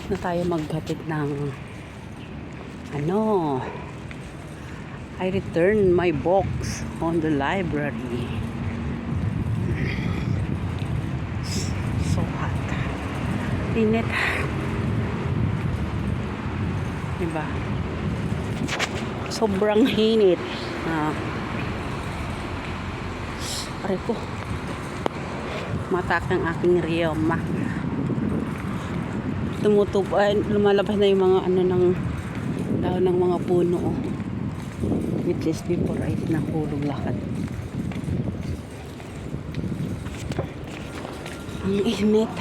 na tayo maghatid ng ano. I returned my box on the library. So hot. Init. Diba? Sobrang hinit. Aray ko. Matak ng aking riyoma. Lumalabas na yung mga ano ng daon ng mga puno. Which is before ay nahulog lahat. Ang init.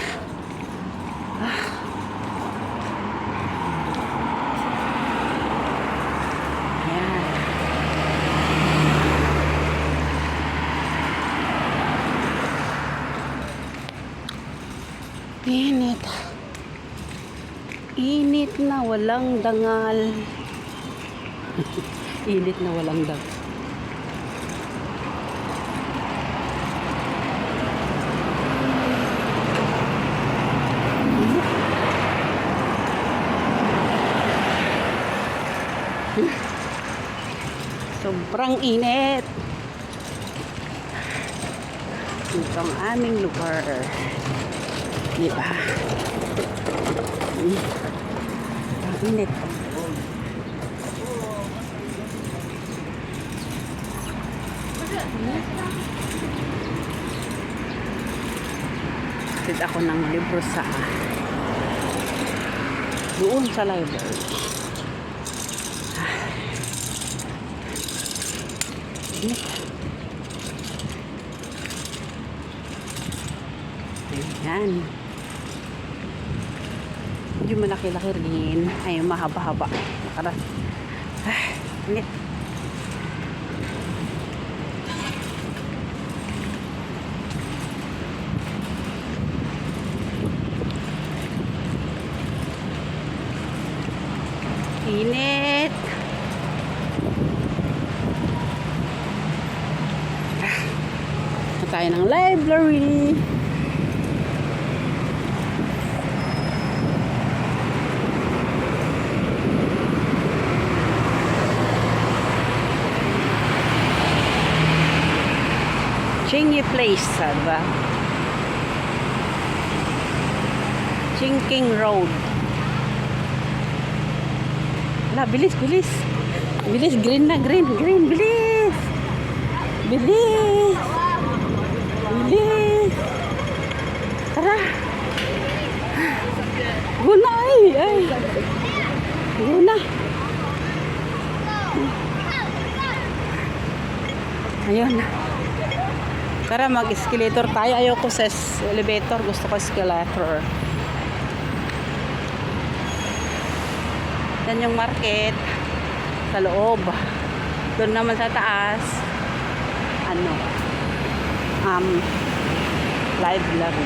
Ayan. Init. Init na walang dangal. Init na walang dangal. Sobrang init. Ito ang aming lugar. Diba? Ang init. Sit ako ng libro sa doon sa library. Ayan. Medyo malaki-laki rin. Ay, mahaba-haba. Init. Init. Tayo ng library. Chingy Place, ba? Chinking Road. Bilis, bilis. Bilis, green na, green, bilis. Bilis. Bilis. Tara. Guna ay. Guna. Ayun. Tara, mag-escalator tayo. Ayoko sa elevator. Gusto ko escalator. Yan yung market sa loob. Doon naman sa taas library.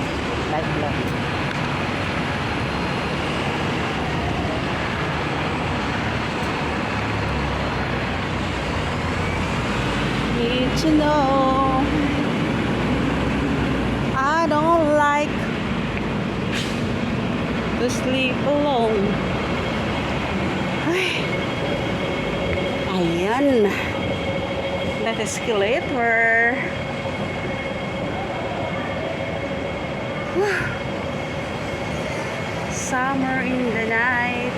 Need to know I don't like to sleep alone. Ayan. That escalator. Summer in the night.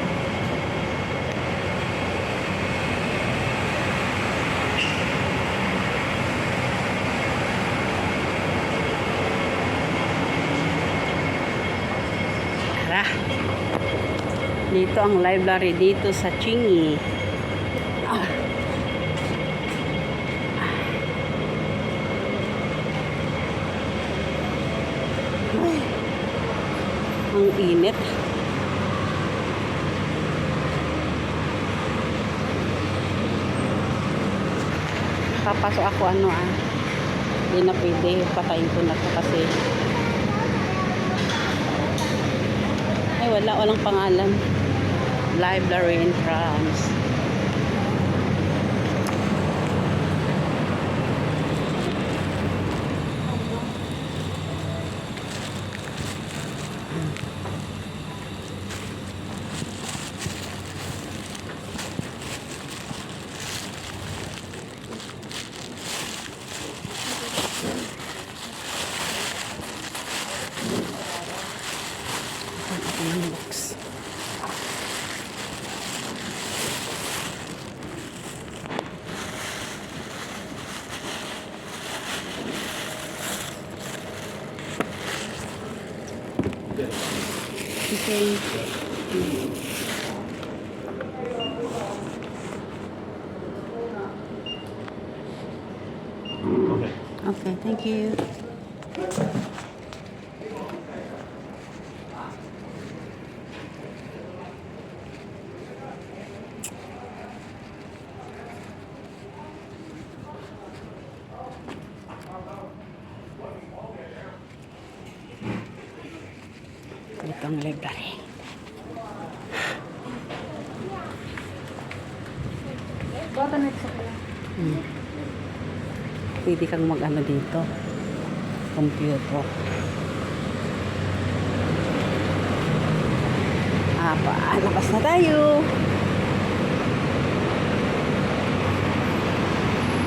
Tara. Dito ang library dito sa Chingy. Ang init. Papasok ako hindi na pwede, patayin ko na to kasi ay walang pangalan. Library entrance. ng box. Okay. Okay. Okay, thank you. Itong library. Pwede kang mag-ano dito. Computer. Labas na tayo.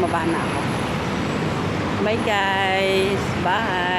Baba na ako. Bye guys. Bye.